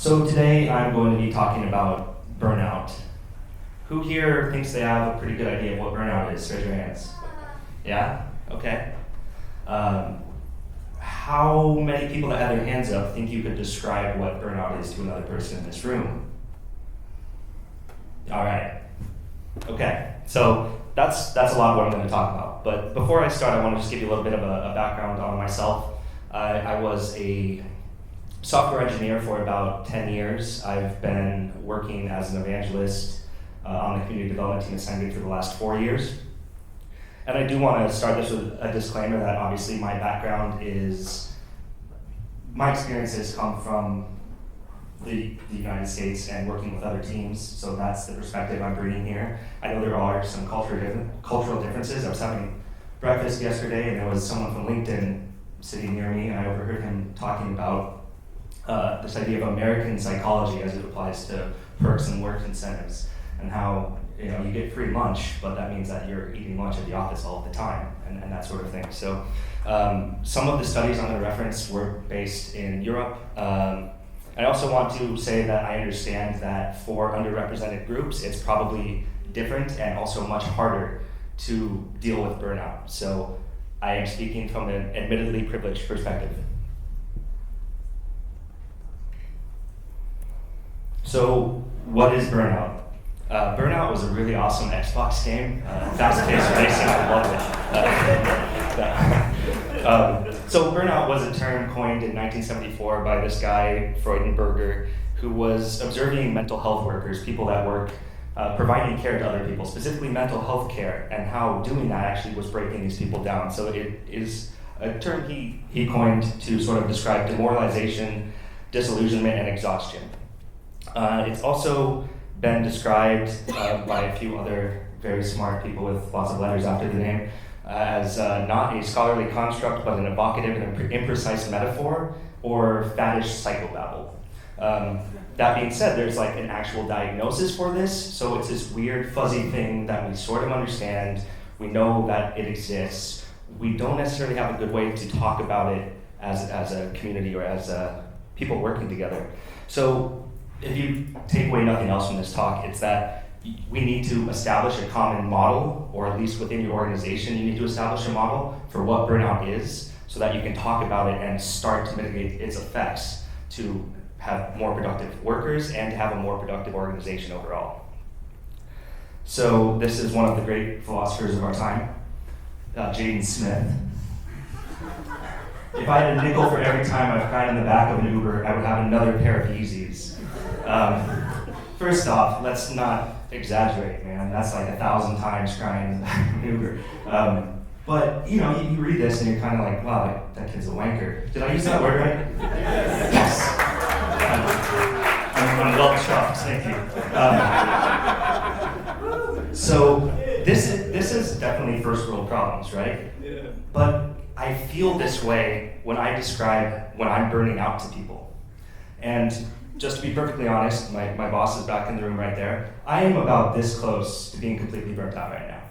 So today I'm going to be talking about burnout. Who here thinks they have a pretty good idea of what burnout is? Raise your hands. Yeah? Okay. How many people that have their hands up think you could describe what burnout is to another person in this room? All right. Okay. So that's a lot of what I'm going to talk about. But before I start, I want to just give you a little bit of a background on myself. I was a software engineer for about 10 years. I've been working as an evangelist on the community development team at SendGrid for the last 4 years. And I do want to start this with a disclaimer that obviously my background is, my experiences come from the United States and working with other teams, so that's the perspective I'm bringing here. I know there are some cultural differences. I was having breakfast yesterday and there was someone from LinkedIn sitting near me and I overheard him talking about this idea of American psychology as it applies to perks and work incentives, and how you get free lunch, but that means that you're eating lunch at the office all of the time, and that sort of thing. So some of the studies I'm going to reference were based in Europe. I also want to say that I understand that for underrepresented groups, it's probably different and also much harder to deal with burnout. So I am speaking from an admittedly privileged perspective. So what is Burnout? Burnout was a really awesome Xbox game. Fast-paced racing, I loved it. So Burnout was a term coined in 1974 by this guy, Freudenberger, who was observing mental health workers, people that work providing care to other people, specifically mental health care, and how doing that actually was breaking these people down. So it is a term he coined to sort of describe demoralization, disillusionment, and exhaustion. It's also been described by a few other very smart people with lots of letters after the name as not a scholarly construct, but an evocative and imprecise metaphor or faddish psychobabble. That being said, there's like an actual diagnosis for this, so it's this weird fuzzy thing that we sort of understand, we know that it exists, we don't necessarily have a good way to talk about it as a community or as people working together. So if you take away nothing else from this talk, it's that we need to establish a common model, or at least within your organization, you need to establish a model for what burnout is so that you can talk about it and start to mitigate its effects to have more productive workers and to have a more productive organization overall. So this is one of the great philosophers of our time, Jaden Smith. If I had a nickel for every time I've cried in the back of an Uber, I would have another pair of Yeezys. First off, let's not exaggerate, man. That's like 1,000 times crying in the back of an Uber. But you read this and you're kind of like, wow, that kid's a wanker. Did I use that word right? Yes. I'm well chuffed, thank you. So this is definitely first world problems, right? Yeah. But I feel this way when I describe when I'm burning out to people. And just to be perfectly honest, my boss is back in the room right there. I am about this close to being completely burnt out right now.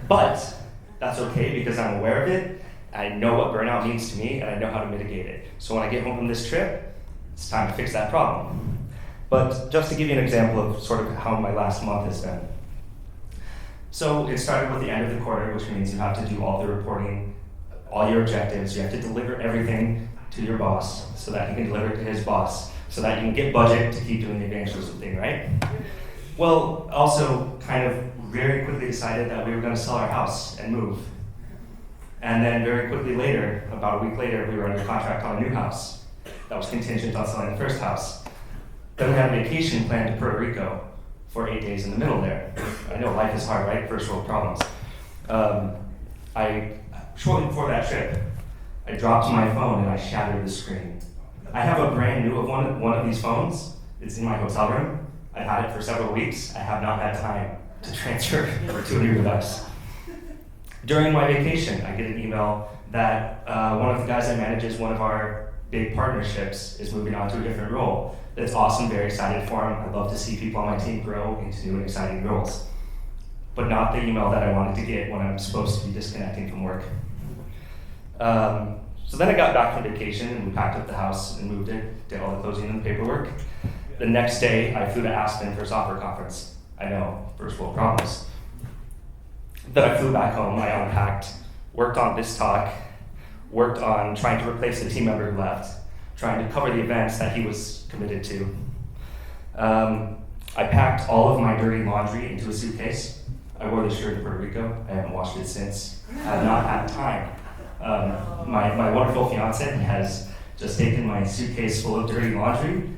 But that's okay because I'm aware of it. I know what burnout means to me and I know how to mitigate it. So when I get home from this trip, it's time to fix that problem. But just to give you an example of sort of how my last month has been. So it started with the end of the quarter, which means you have to do all the reporting, all your objectives. You have to deliver everything to your boss so that he can deliver it to his boss so that you can get budget to keep doing the evangelism thing, right? Well, also kind of very quickly decided that we were going to sell our house and move. And then very quickly later, about a week later, we were under contract on a new house that was contingent on selling the first house. Then we had a vacation planned to Puerto Rico for 8 days in the middle there. I know life is hard, right? First world problems. Shortly before that trip, I dropped my phone and I shattered the screen. I have a brand new one of these phones. It's in my hotel room. I've had it for several weeks. I have not had time to transfer to a new device. During my vacation, I get an email that one of the guys I manage is one of our big partnerships is moving on to a different role. That's awesome, very excited for him. I'd love to see people on my team grow into new and exciting roles. But not the email that I wanted to get when I'm supposed to be disconnecting from work. So then I got back from vacation and we packed up the house and moved it, did all the closing and paperwork. The next day, I flew to Aspen for a software conference. I know, first world problems. Then I flew back home, I unpacked, worked on this talk, worked on trying to replace the team member who left, trying to cover the events that he was committed to. I packed all of my dirty laundry into a suitcase. I wore the shirt to Puerto Rico. I haven't washed it since. I have not had time. My wonderful fiance has just taken my suitcase full of dirty laundry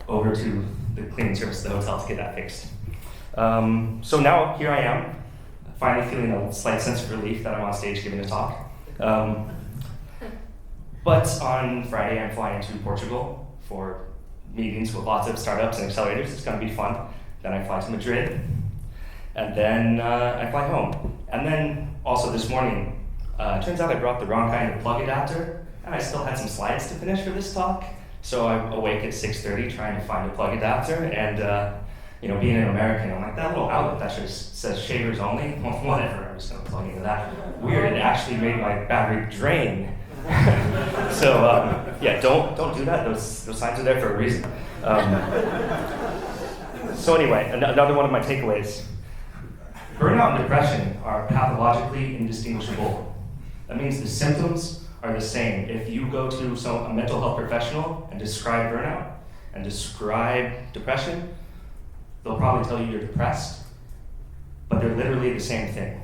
over to the cleaning service of the hotel to get that fixed. So now here I am, finally feeling a slight sense of relief that I'm on stage giving a talk. But on Friday I'm flying to Portugal for meetings with lots of startups and accelerators. It's going to be fun. Then I fly to Madrid, and then I fly home. And then also this morning, it turns out I brought the wrong kind of plug adapter, and I still had some slides to finish for this talk. So I'm awake at 6:30 trying to find a plug adapter, and being an American, I'm like, that little outlet that just says shavers only, well, whatever, I'm just going to plug into that. Weird, it actually made my battery drain. So don't do that. Those signs are there for a reason. So anyway, another one of my takeaways. Burnout and depression are pathologically indistinguishable. That means the symptoms are the same. If you go to a mental health professional and describe burnout and describe depression, they'll probably tell you you're depressed, but they're literally the same thing.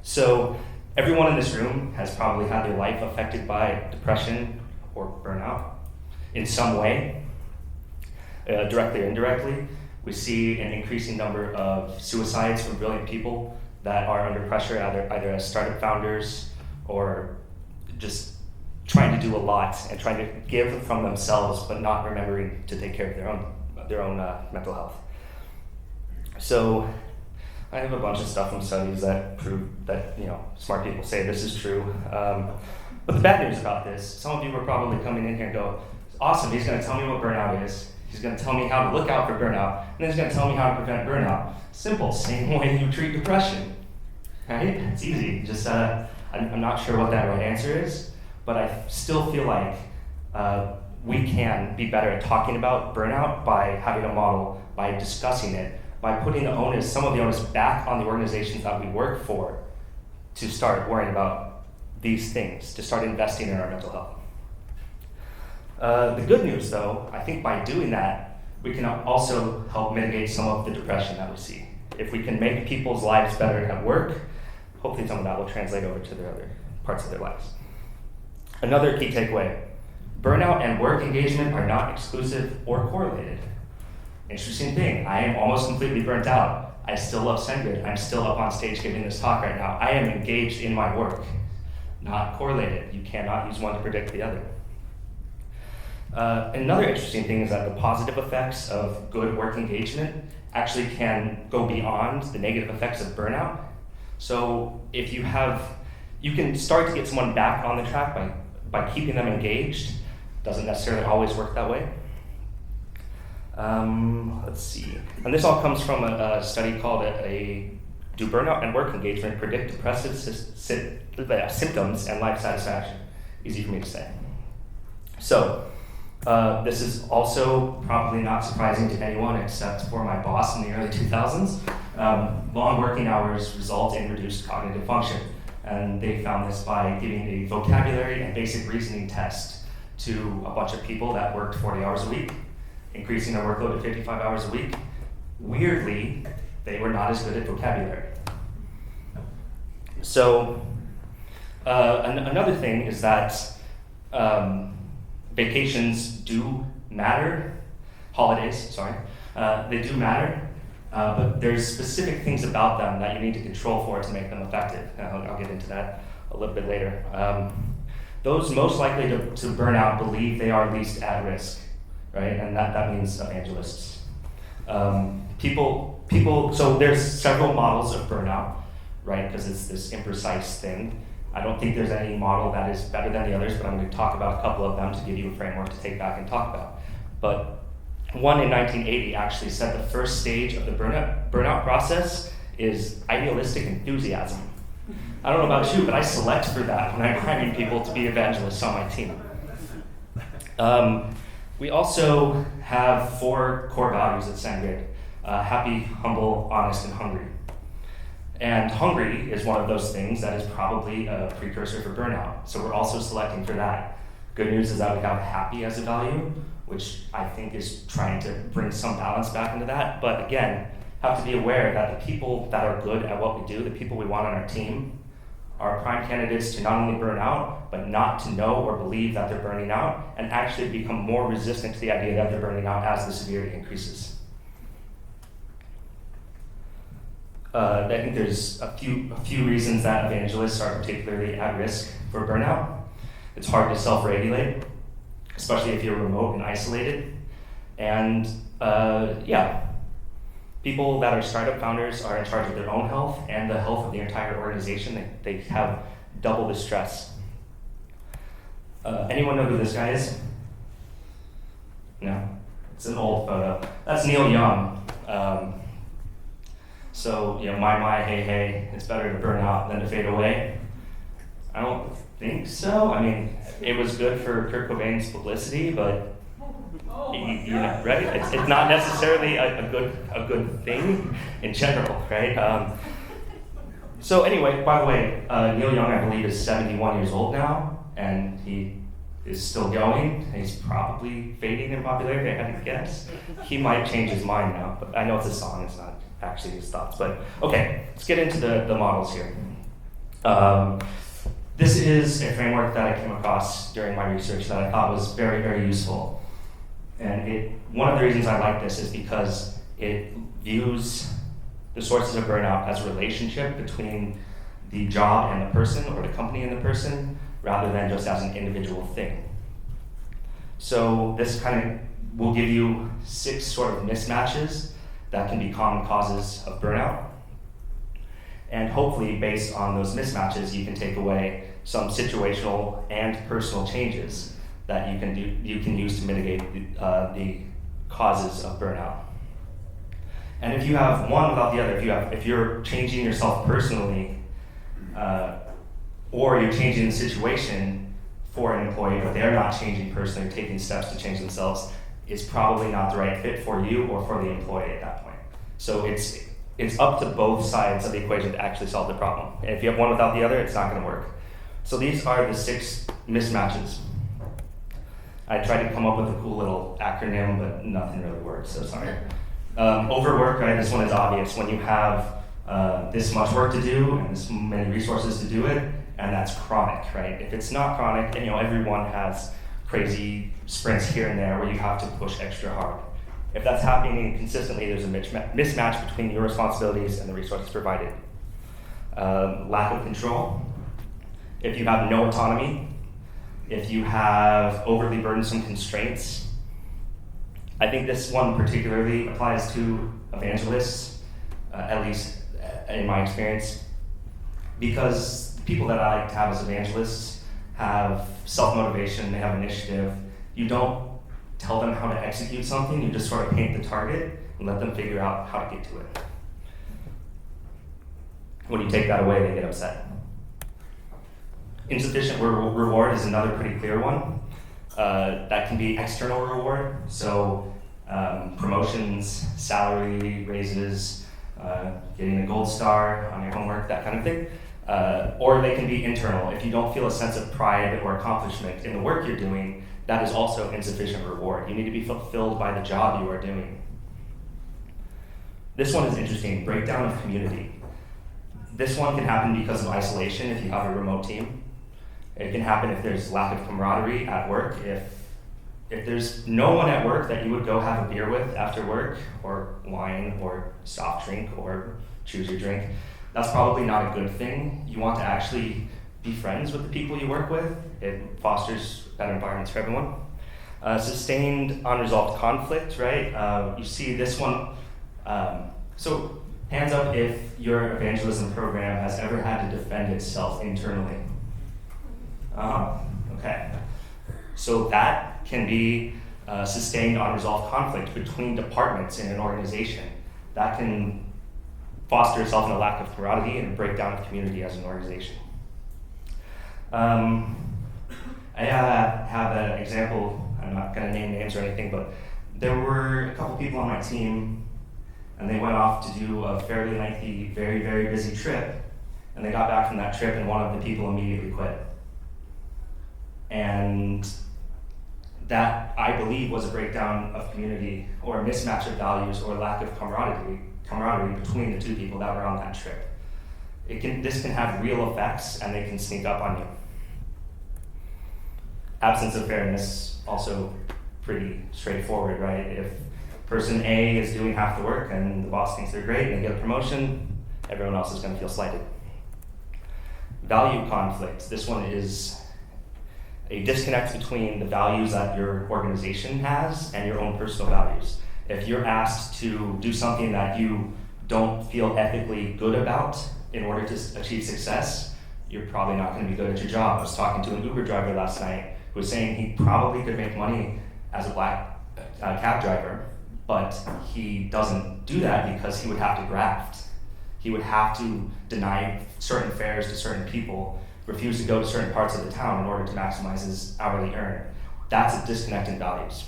So everyone in this room has probably had their life affected by depression or burnout in some way, directly or indirectly. We see an increasing number of suicides from brilliant people that are under pressure, either as startup founders or just trying to do a lot and trying to give from themselves, but not remembering to take care of their own mental health. So I have a bunch of stuff from studies that prove that smart people say this is true. But the bad news about this, some of you are probably coming in here and go, awesome, he's going to tell me what burnout is. He's going to tell me how to look out for burnout, and then he's going to tell me how to prevent burnout. Simple, same way you treat depression, right? It's easy. Just I'm not sure what that right answer is, but I still feel like we can be better at talking about burnout by having a model, by discussing it, by putting some of the onus back on the organizations that we work for to start worrying about these things, to start investing in our mental health. The good news, though, I think by doing that, we can also help mitigate some of the depression that we see. If we can make people's lives better at work, hopefully some of that will translate over to their other parts of their lives. Another key takeaway, burnout and work engagement are not exclusive or correlated. Interesting thing, I am almost completely burnt out. I still love SendGrid. I'm still up on stage giving this talk right now. I am engaged in my work, not correlated. You cannot use one to predict the other. Another interesting thing is that the positive effects of good work engagement actually can go beyond the negative effects of burnout. So if you can start to get someone back on the track by keeping them engaged. Doesn't necessarily always work that way. Let's see. And this all comes from a study called Do Burnout and Work Engagement Predict Depressive Symptoms and Life Satisfaction? Easy for me to say. So, this is also probably not surprising to anyone except for my boss in the early 2000s. Long working hours result in reduced cognitive function. And they found this by giving a vocabulary and basic reasoning test to a bunch of people that worked 40 hours a week, increasing their workload to 55 hours a week. Weirdly, they were not as good at vocabulary. So, another thing is that vacations do matter, holidays, they do matter, but there's specific things about them that you need to control for to make them effective. I'll get into that a little bit later. Those most likely to burn out believe they are least at risk, right? And that means evangelists. So there's several models of burnout, right? Because it's this imprecise thing. I don't think there's any model that is better than the others, but I'm going to talk about a couple of them to give you a framework to take back and talk about. But one in 1980 actually said the first stage of the burnout process is idealistic enthusiasm. I don't know about you, but I select for that when I'm hiring people to be evangelists on my team. We also have 4 core values at SendGrid: happy, humble, honest, and hungry. And hungry is one of those things that is probably a precursor for burnout. So we're also selecting for that. Good news is that we have happy as a value, which I think is trying to bring some balance back into that. But again, have to be aware that the people that are good at what we do, the people we want on our team, are prime candidates to not only burn out, but not to know or believe that they're burning out, and actually become more resistant to the idea that they're burning out as the severity increases. I think there's a few reasons that evangelists are particularly at risk for burnout. It's hard to self-regulate, especially if you're remote and isolated. And people that are startup founders are in charge of their own health and the health of the entire organization. They have double the stress. Anyone know who this guy is? No? It's an old photo. That's Neil Young. So, my, hey, it's better to burn out than to fade away. I don't think so. I mean, it was good for Kurt Cobain's publicity, but right? It's not necessarily a good thing in general, right? So anyway, by the way, Neil Young, I believe, is 71 years old now, and he is still going. He's probably fading in popularity, I had to guess. He might change his mind now, but I know it's a song, it's not actually his thoughts. But okay, let's get into the models here. This is a framework that I came across during my research that I thought was very, very useful. And one of the reasons I like this is because it views the sources of burnout as a relationship between the job and the person, or the company and the person, rather than just as an individual thing. So this kind of will give you 6 sort of mismatches that can be common causes of burnout. And hopefully, based on those mismatches, you can take away some situational and personal changes that you can use to mitigate the causes of burnout. And if you have one without the other, if you're changing yourself personally, or you're changing the situation for an employee, but they're not changing personally or taking steps to change themselves, it's probably not the right fit for you or for the employee at that point. So it's up to both sides of the equation to actually solve the problem. And if you have one without the other, it's not going to work. So these are the 6 mismatches. I tried to come up with a cool little acronym, but nothing really worked, so sorry. Overwork, right? This one is obvious. When you have this much work to do and this many resources to do it, and that's chronic, right? If it's not chronic, and everyone has crazy sprints here and there where you have to push extra hard. If that's happening consistently, there's a mismatch between your responsibilities and the resources provided. Lack of control. If you have no autonomy, if you have overly burdensome constraints. I think this one particularly applies to evangelists, at least in my experience, because people that I like to have as evangelists have self-motivation, they have initiative. You don't tell them how to execute something, you just sort of paint the target and let them figure out how to get to it. When you take that away, they get upset. Insufficient reward is another pretty clear one. That can be external reward, so promotions, salary raises, getting a gold star on your homework, that kind of thing. Or they can be internal. If you don't feel a sense of pride or accomplishment in the work you're doing, that is also insufficient reward. You need to be fulfilled by the job you are doing. This one is interesting, breakdown of community. This one can happen because of isolation if you have a remote team. It can happen if there's lack of camaraderie at work. If there's no one at work that you would go have a beer with after work, or wine, or soft drink, or choose your drink, that's probably not a good thing. You want to actually be friends with the people you work with. It fosters better environments for everyone. Sustained unresolved conflict, right? You see this one. So hands up if your evangelism program has ever had to defend itself internally. Okay. So that can be sustained unresolved conflict between departments in an organization. That can foster itself in a lack of camaraderie and a breakdown of community as an organization. I have an example. I'm not going to name names or anything, but there were a couple people on my team, and they went off to do a fairly lengthy, very, very busy trip, and they got back from that trip, and one of the people immediately quit. And that, I believe, was a breakdown of community, or a mismatch of values, or lack of camaraderie between the two people that were on that trip. This can have real effects, and they can sneak up on you. Absence of fairness, also pretty straightforward, right? If person A is doing half the work and the boss thinks they're great and they get a promotion, everyone else is going to feel slighted. Value conflict. This one is a disconnect between the values that your organization has and your own personal values. If you're asked to do something that you don't feel ethically good about in order to achieve success, you're probably not going to be good at your job. I was talking to an Uber driver last night who was saying he probably could make money as a black cab driver, but he doesn't do that because he would have to graft. He would have to deny certain fares to certain people, refuse to go to certain parts of the town in order to maximize his hourly earn. That's a disconnect in values.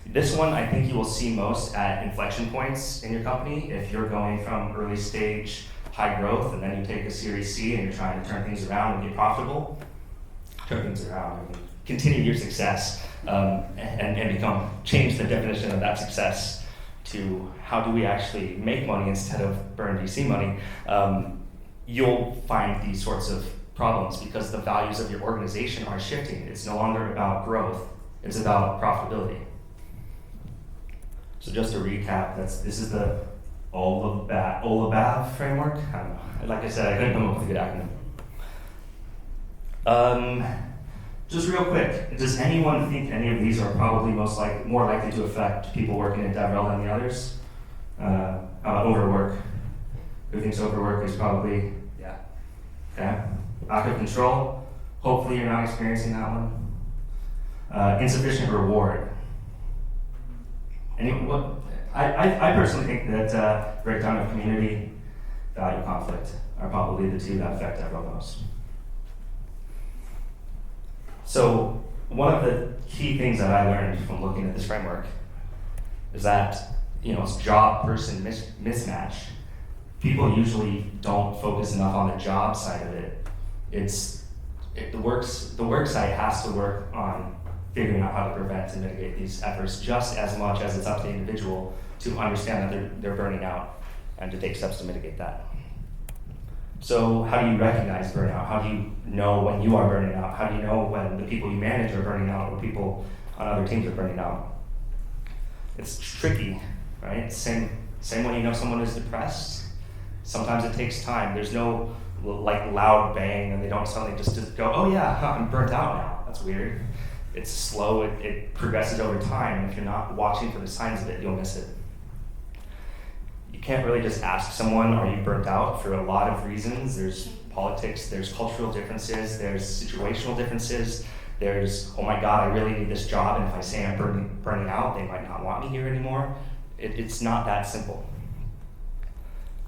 This one I think you will see most at inflection points in your company. If you're going from early stage high growth and then you take a Series C and you're trying to turn things around and get profitable, continue your success and change the definition of that success to how do we actually make money instead of burn VC money. You'll find these sorts of problems because the values of your organization are shifting. It's no longer about growth, it's about profitability. So just to recap, this is the OLABAV framework. I don't know. Like I said, I couldn't come up with a good acronym. Just real quick, does anyone think any of these are probably more likely to affect people working at DevRel than the others? Overwork. Who thinks overwork is probably, yeah. Okay. Lack of control. Hopefully you're not experiencing that one. Insufficient reward. I personally think that breakdown of community, value conflict are probably the two that affect DevRel most. So one of the key things that I learned from looking at this framework is that, it's job person mismatch. People usually don't focus enough on the job side of it. The work site has to work on figuring out how to prevent and mitigate these efforts just as much as it's up to the individual to understand that they're burning out and to take steps to mitigate that. So how do you recognize burnout? How do you know when you are burning out? How do you know when the people you manage are burning out or people on other teams are burning out? It's tricky, right? Same when you know someone is depressed. Sometimes it takes time. There's no loud bang and they don't suddenly just go, oh yeah, I'm burnt out now. That's weird. It's slow, it progresses over time, and if you're not watching for the signs of it, you'll miss it. You can't really just ask someone, are you burnt out, for a lot of reasons. There's politics, there's cultural differences, there's situational differences, there's, oh my God, I really need this job, and if I say I'm burning out, they might not want me here anymore. It's not that simple.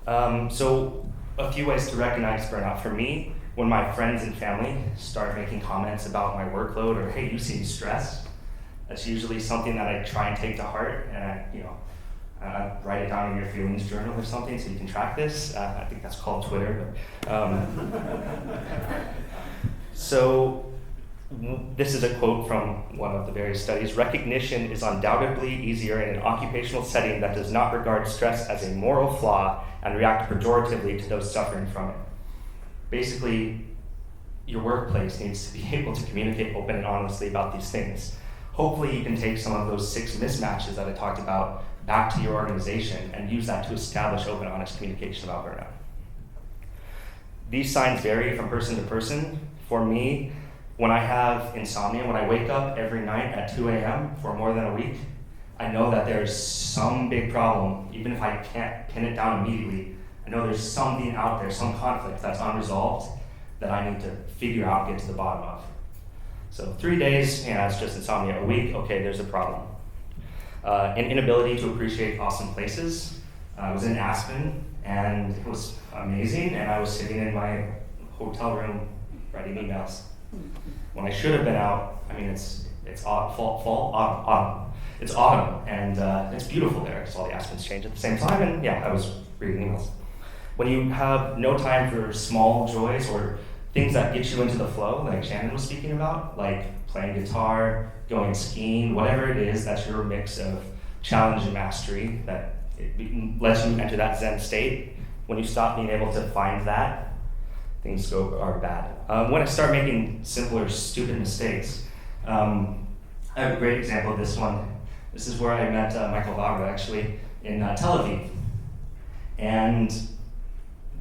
So a few ways to recognize burnout. For me, when my friends and family start making comments about my workload or, hey, you seem stressed, that's usually something that I try and take to heart, and I write it down in your feelings journal or something so you can track this. I think that's called Twitter. So this is a quote from one of the various studies. Recognition is undoubtedly easier in an occupational setting that does not regard stress as a moral flaw and react pejoratively to those suffering from it. Basically, your workplace needs to be able to communicate open and honestly about these things. Hopefully you can take some of those 6 mismatches that I talked about back to your organization and use that to establish open, honest communication about burnout. These signs vary from person to person. For me, when I have insomnia, when I wake up every night at 2 a.m. for more than a week, I know that there's some big problem, even if I can't pin it down immediately. I know there's something out there, some conflict that's unresolved that I need to figure out and get to the bottom of. So 3 days, it's just insomnia. A week, okay, there's a problem. An inability to appreciate awesome places. I was in Aspen, and it was amazing, and I was sitting in my hotel room writing emails. When I should have been out, I mean, it's autumn. It's autumn, and it's beautiful there, because all the aspens change at the same time, and yeah, I was reading emails. When you have no time for small joys or things that get you into the flow, like Shannon was speaking about, like playing guitar, going skiing, whatever it is, that's your mix of challenge and mastery that it lets you enter that Zen state. When you stop being able to find that, things are bad. When I start making simpler, stupid mistakes, I have a great example of this one. This is where I met Michael Vavra, actually, in Tel Aviv. And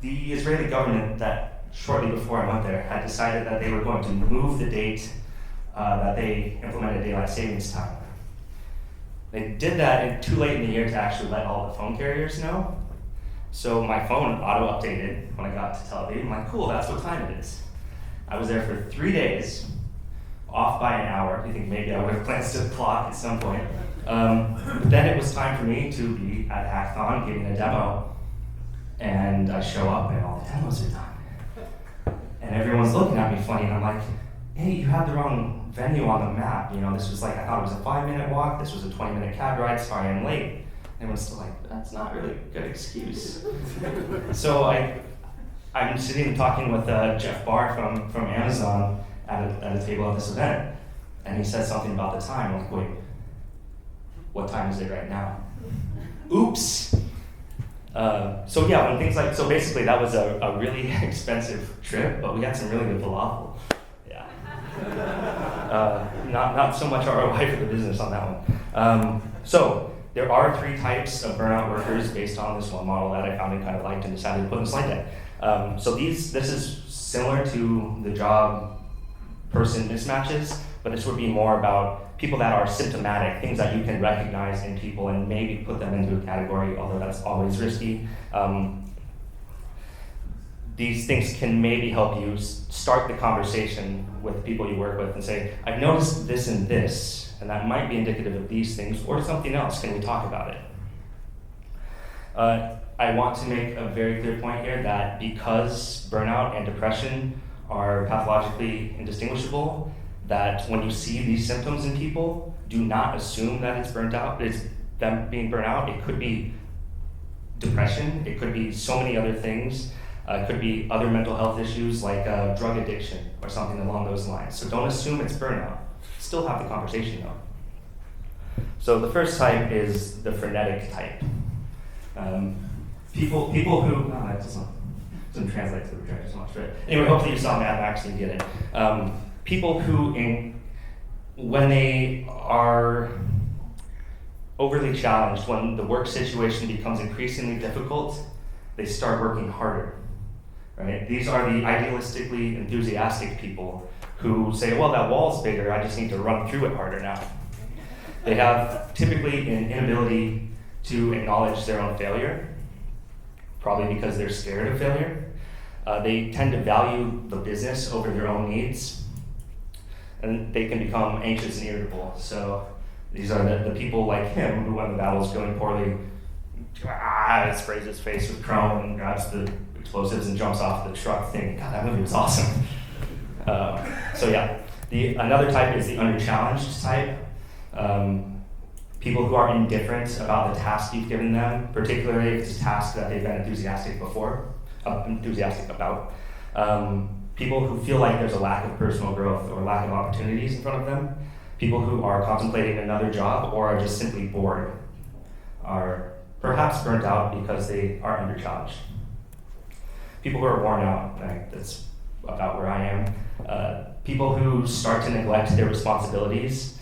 the Israeli government, that shortly before I went there, had decided that they were going to move the date that they implemented daylight savings time. They did that too late in the year to actually let all the phone carriers know. So my phone auto-updated when I got to Tel Aviv. I'm like, cool, that's what time it is. I was there for 3 days, off by an hour. You think maybe I would have glanced at the clock at some point. But then it was time for me to be at Hackathon giving a demo. And I show up and all the demos are done. And everyone's looking at me funny, and I'm like, hey, you had the wrong venue on the map. You know, this was like, I thought it was a 5-minute walk, this was a 20-minute cab ride, sorry I'm late. And everyone's still like, that's not really a good excuse. So I'm sitting and talking with Jeff Barr from Amazon at a table at this event, and he says something about the time. I'm like, wait, what time is it right now? Oops. So yeah, when things like, so basically that was a really expensive trip, but we got some really good falafel. Yeah. Not so much ROI for the business on that one. So there are 3 types of burnout workers based on this one model that I found and kind of liked and decided to put in the slide deck. So this is similar to the job person mismatches, but this would be more about people that are symptomatic, things that you can recognize in people and maybe put them into a category, although that's always risky. These things can maybe help you start the conversation with people you work with and say, I've noticed this and this, and that might be indicative of these things or something else. Can we talk about it? I want to make a very clear point here that because burnout and depression are pathologically indistinguishable, that when you see these symptoms in people, do not assume that it's them being burnt out. It could be depression, it could be so many other things, it could be other mental health issues like drug addiction or something along those lines. So don't assume it's burnout. Still have the conversation though. So the first type is the frenetic type. People who, that doesn't translate to the projector so much, but anyway, hopefully you saw Mad Max and you get it. People who, when they are overly challenged, when the work situation becomes increasingly difficult, they start working harder, right? These are the idealistically enthusiastic people who say, well, that wall's bigger, I just need to run through it harder now. They have typically an inability to acknowledge their own failure, probably because they're scared of failure. They tend to value the business over their own needs, and they can become anxious and irritable. So these are the people like him who, when the battle's going poorly, sprays his face with chrome and grabs the explosives and jumps off the truck thinking, God, that movie was awesome. So yeah, another type is the under-challenged type. People who are indifferent about the task you've given them, particularly if it's a task that they've been enthusiastic about. People who feel like there's a lack of personal growth or lack of opportunities in front of them. People who are contemplating another job or are just simply bored, are perhaps burnt out because they are under-challenged. People who are worn out, that's about where I am. People who start to neglect their responsibilities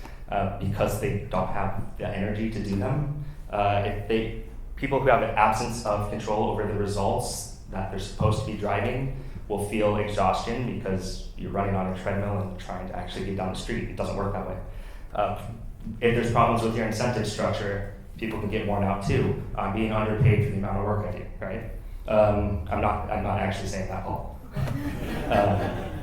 because they don't have the energy to do them. People who have an absence of control over the results that they're supposed to be driving will feel exhaustion because you're running on a treadmill and trying to actually get down the street. It doesn't work that way. If there's problems with your incentive structure, people can get worn out too. I'm being underpaid for the amount of work I do, right? I'm not actually saying that at all.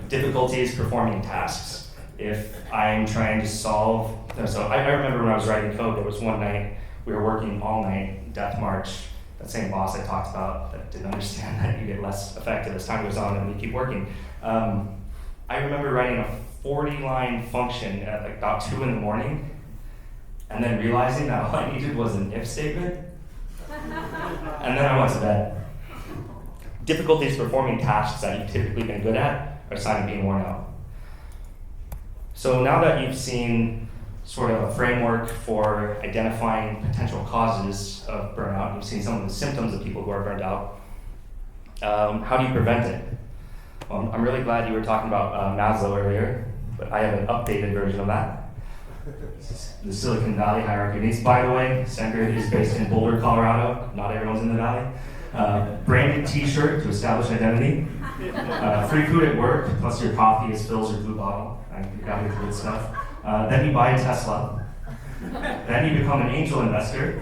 Difficulties performing tasks. If I'm trying to solve, so I remember when I was writing code, there was one night we were working all night, Death March, that same boss I talked about that didn't understand that you get less effective as time goes on and you keep working. I remember writing a 40-line function at like about 2 in the morning, and then realizing that all I needed was an if statement, and then I went to bed. Difficulties performing tasks that you've typically been good at are a sign of being worn out. So now that you've seen sort of a framework for identifying potential causes of burnout, you've seen some of the symptoms of people who are burned out, how do you prevent it? Well, I'm really glad you were talking about Maslow earlier, but I have an updated version of that. The Silicon Valley hierarchy of needs. By the way, SendGrid is based in Boulder, Colorado. Not everyone's in the valley. Branded t-shirt to establish identity. Free food at work, plus your coffee is Phil's or Blue Bottle. You got your good stuff. Then you buy a Tesla. Then you become an angel investor.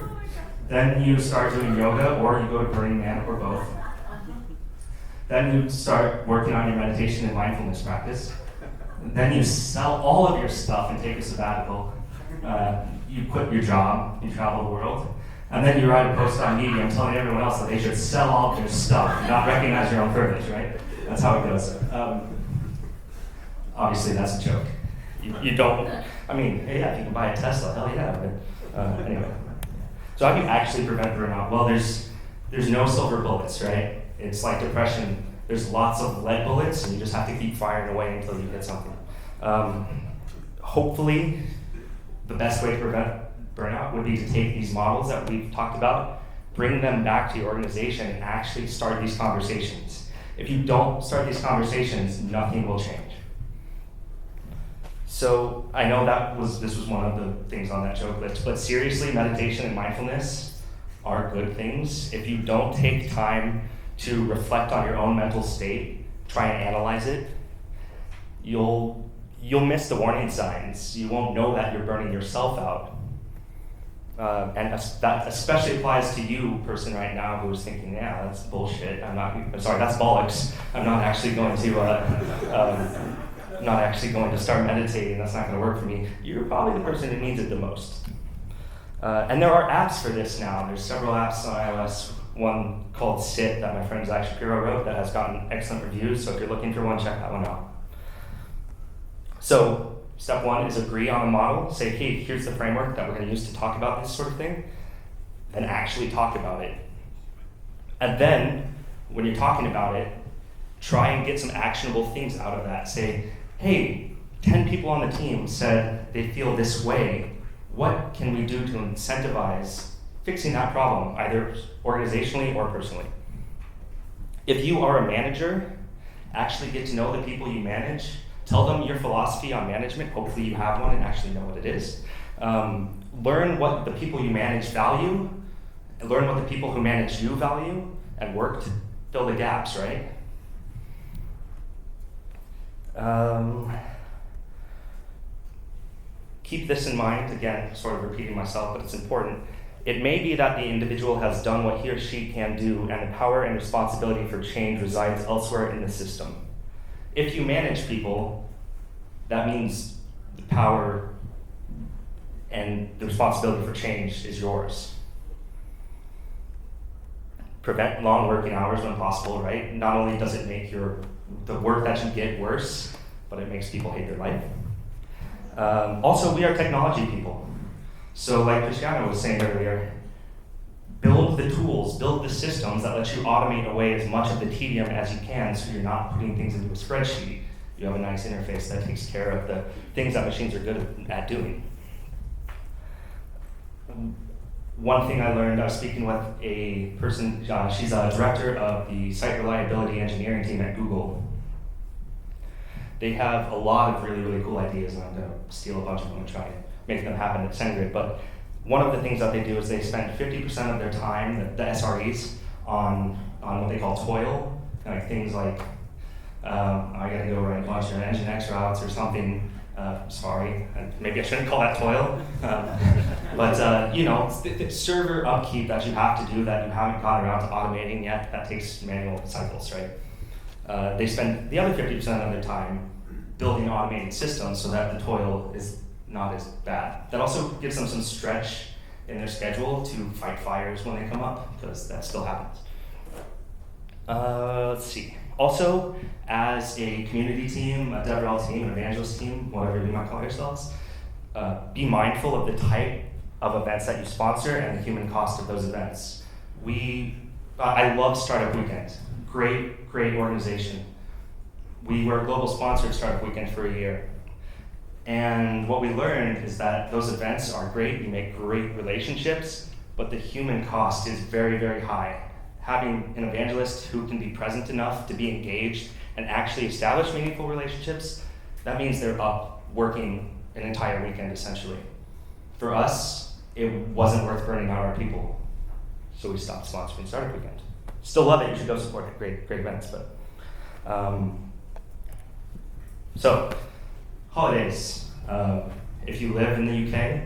Then you start doing yoga, or you go to Burning Man, or both. Then you start working on your meditation and mindfulness practice. Then you sell all of your stuff and take a sabbatical. You quit your job, you travel the world. And then you write a post on Medium telling everyone else that they should sell all of their stuff and not recognize your own privilege, right? That's how it goes. Obviously, that's a joke. You don't, I mean, yeah, if you can buy a Tesla, hell yeah, but anyway. So how do you actually prevent burnout? Well, there's no silver bullets, right? It's like depression. There's lots of lead bullets, and you just have to keep firing away until you get something. Hopefully, the best way to prevent burnout would be to take these models that we've talked about, bring them back to your organization, and actually start these conversations. If you don't start these conversations, nothing will change. So I know this was one of the things on that joke list, but seriously, meditation and mindfulness are good things. If you don't take time to reflect on your own mental state, try and analyze it, you'll miss the warning signs. You won't know that you're burning yourself out. And that especially applies to you, person right now, who's thinking, yeah, that's bullshit. That's bollocks. I'm not actually going to start meditating. That's not going to work for me. You're probably the person who needs it the most. And there are apps for this now. There's several apps on iOS. One called Sit that my friend Zach Shapiro wrote that has gotten excellent reviews. So if you're looking for one, check that one out. So step 1 is agree on a model. Say, hey, here's the framework that we're going to use to talk about this sort of thing. Then actually talk about it. And then, when you're talking about it, try and get some actionable things out of that. Say, hey, 10 people on the team said they feel this way. What can we do to incentivize fixing that problem, either organizationally or personally? If you are a manager, actually get to know the people you manage. Tell them your philosophy on management. Hopefully you have one and actually know what it is. Learn what the people you manage value, and learn what the people who manage you value, and work to fill the gaps, right? Keep this in mind, again, sort of repeating myself, but it's important. It may be that the individual has done what he or she can do, and the power and responsibility for change resides elsewhere in the system. If you manage people, that means the power and the responsibility for change is yours. Prevent long working hours when possible, right? Not only does it make the work that you get worse, but it makes people hate their life. Also, we are technology people. So like Cristiano was saying earlier, build the tools, build the systems that let you automate away as much of the tedium as you can so you're not putting things into a spreadsheet. You have a nice interface that takes care of the things that machines are good at doing. One thing I learned, I was speaking with a person, she's a director of the site reliability engineering team at Google. They have a lot of really, really cool ideas, and I'm going to steal a bunch of them and try and make them happen at SendGrid. But one of the things that they do is they spend 50% of their time, the SREs, on what they call toil, like things like, I got to go write a bunch of Nginx routes or something. Sorry, maybe I shouldn't call that toil. But the server upkeep that you have to do that you haven't gotten around to automating yet, that takes manual cycles, right? They spend the other 50% of their time building automated systems so that the toil is not as bad. That also gives them some stretch in their schedule to fight fires when they come up, because that still happens. Let's see. Also, as a community team, a DevRel team, an evangelist team, whatever you might call yourselves, be mindful of the type of events that you sponsor and the human cost of those events. I love Startup Weekend. Great organization. We were a global sponsor of Startup Weekend for a year. And what we learned is that those events are great, you make great relationships, but the human cost is very, very high. Having an evangelist who can be present enough to be engaged and actually establish meaningful relationships, that means they're up working an entire weekend essentially. For us, it wasn't worth burning out our people, so we stopped sponsoring Startup Weekend. Still love it, you should go support it, great events, but. So, holidays. If you live in the UK,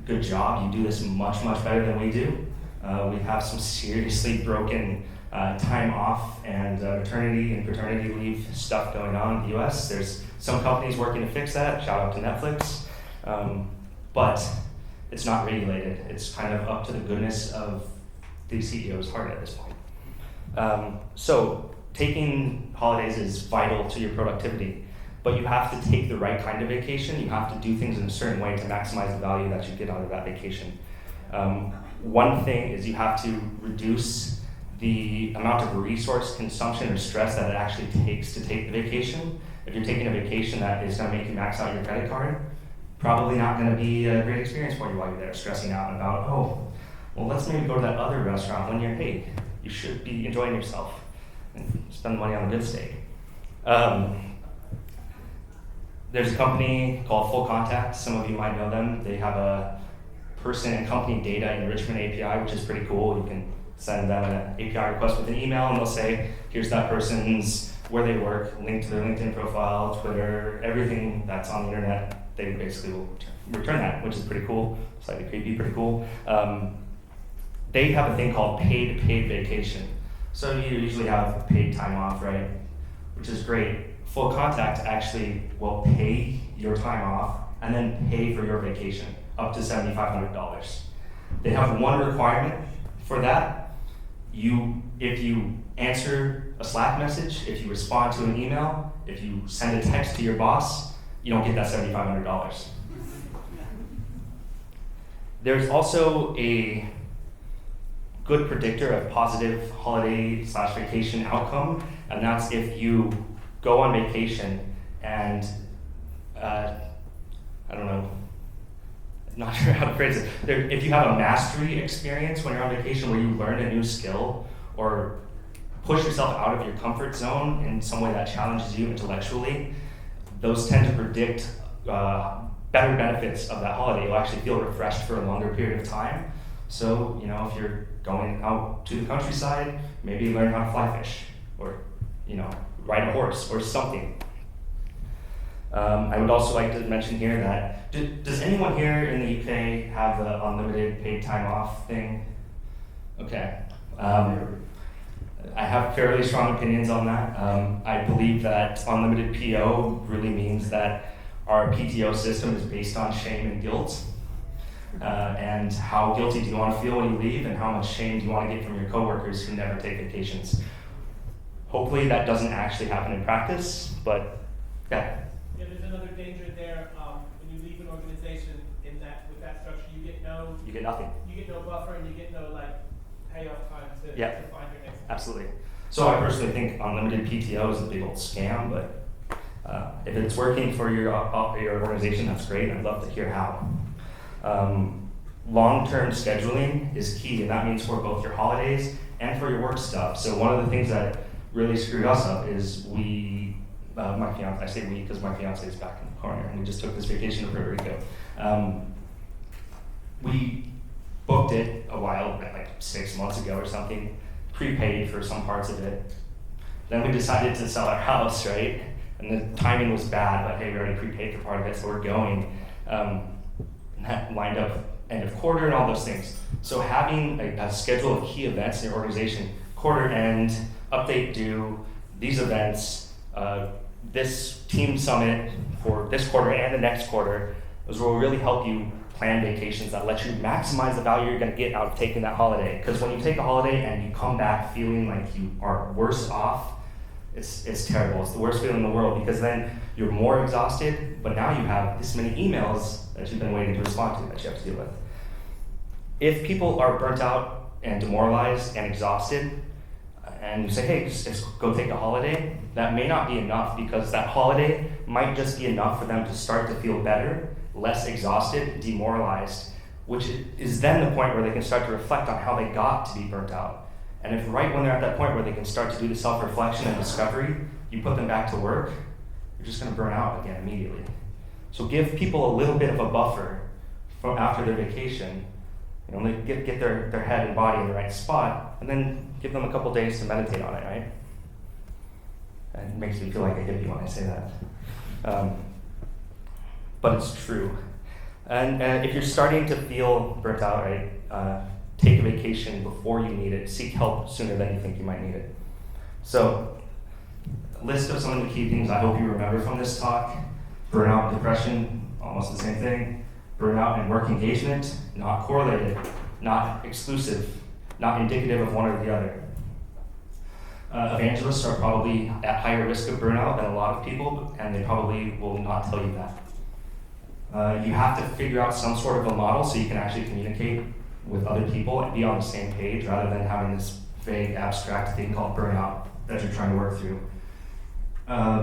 good job, you do this much better than we do. We have some seriously broken time off and maternity and paternity leave stuff going on in the US. There's some companies working to fix that, shout out to Netflix. But it's not regulated. It's kind of up to the goodness of the CEO's heart at this point. So taking holidays is vital to your productivity, but you have to take the right kind of vacation. You have to do things in a certain way to maximize the value that you get out of that vacation. One thing is you have to reduce the amount of resource consumption or stress that it actually takes to take the vacation. If you're taking a vacation that is going to make you max out your credit card, probably not going to be a great experience for you while you're there, stressing out about, oh, well, let's maybe go to that other restaurant when you're, hey, you should be enjoying yourself and spend the money on a good steak. There's a company called Full Contact. Some of you might know them. They have a person and company data enrichment API, which is pretty cool. You can send them an API request with an email, and they'll say, here's that person's, where they work, link to their LinkedIn profile, Twitter, everything that's on the internet. They basically will return that, which is pretty cool, slightly creepy, pretty cool. They have a thing called paid vacation. So you usually have paid time off, right? Which is great. Full Contact actually will pay your time off and then pay for your vacation, up to $7,500. They have one requirement for that. If you answer a Slack message, if you respond to an email, if you send a text to your boss, you don't get that $7,500. There's also a good predictor of positive holiday/vacation outcome, and that's if you go on vacation and, I don't know, not sure how to phrase it. If you have a mastery experience when you're on vacation where you learn a new skill or push yourself out of your comfort zone in some way that challenges you intellectually, those tend to predict better benefits of that holiday. You'll actually feel refreshed for a longer period of time. So, if you're going out to the countryside, maybe learn how to fly fish or, ride a horse or something. I would also like to mention here that, does anyone here in the UK have the unlimited paid time off thing? Okay. I have fairly strong opinions on that. I believe that unlimited PO really means that our PTO system is based on shame and guilt. And how guilty do you want to feel when you leave, and how much shame do you want to get from your coworkers who never take vacations? Hopefully that doesn't actually happen in practice, but yeah. Yeah, there's another danger there. When you leave an organization with that structure, you get nothing. You get no buffer, and you get no payoff time to find your next. Absolutely. So I personally think unlimited PTO is a big old scam, but if it's working for your organization, that's great. I'd love to hear how. Long-term scheduling is key, and that means for both your holidays and for your work stuff. So one of the things that really screwed us up is my fiance, I say we because my fiance is back in the corner, and we just took this vacation to Puerto Rico. We booked it a while, 6 months ago or something, prepaid for some parts of it. Then we decided to sell our house, right? And the timing was bad, but hey, we already prepaid for part of it, so we're going. And that lined up end of quarter and all those things. So having a schedule of key events in your organization, quarter end, update due, these events, this team summit for this quarter and the next quarter, those will really help you plan vacations that let you maximize the value you're going to get out of taking that holiday. Because when you take a holiday and you come back feeling like you are worse off, it's terrible. It's the worst feeling in the world, because then you're more exhausted, but now you have this many emails that you've been waiting to respond to that you have to deal with. If people are burnt out and demoralized and exhausted, and you say, hey, just go take a holiday, that may not be enough, because that holiday might just be enough for them to start to feel better, less exhausted, demoralized, which is then the point where they can start to reflect on how they got to be burnt out. And if right when they're at that point where they can start to do the self-reflection and discovery, you put them back to work, you're just going to burn out again immediately. So give people a little bit of a buffer from after their vacation. They get their head and body in the right spot, and then give them a couple days to meditate on it, right? And it makes me feel like a hippie when I say that. But it's true. And if you're starting to feel burnt out, right, take a vacation before you need it. Seek help sooner than you think you might need it. So, a list of some of the key things I hope you remember from this talk. Burnout and depression, almost the same thing. Burnout and work engagement, not correlated, not exclusive, not indicative of one or the other. Evangelists are probably at higher risk of burnout than a lot of people, and they probably will not tell you that. You have to figure out some sort of a model so you can actually communicate with other people and be on the same page, rather than having this vague, abstract thing called burnout that you're trying to work through.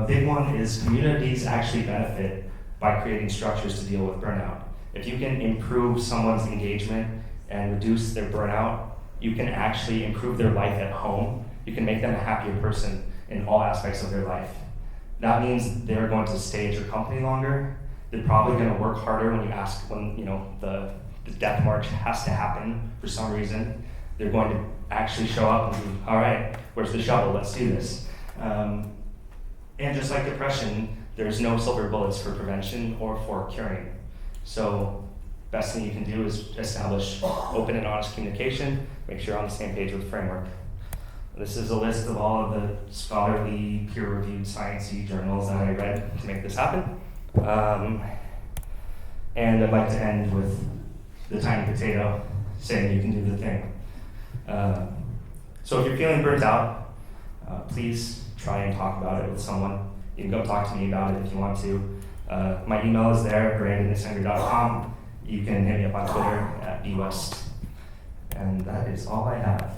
Big one is communities actually benefit by creating structures to deal with burnout. If you can improve someone's engagement and reduce their burnout, you can actually improve their life at home. You can make them a happier person in all aspects of their life. That means they're going to stay at your company longer. They're probably going to work harder when the death march has to happen for some reason. They're going to actually show up and be, all right, where's the shovel? Let's do this. And just like depression, there's no silver bullets for prevention or for curing. So best thing you can do is establish open and honest communication, make sure you're on the same page with the framework. This is a list of all of the scholarly, peer-reviewed, sciencey journals that I read to make this happen. And I'd like to end with the tiny potato saying you can do the thing. So if you're feeling burnt out, please try and talk about it with someone. You can go talk to me about it if you want to. My email is there, brandon@sendgrid.com. You can hit me up on Twitter @bwest. And that is all I have.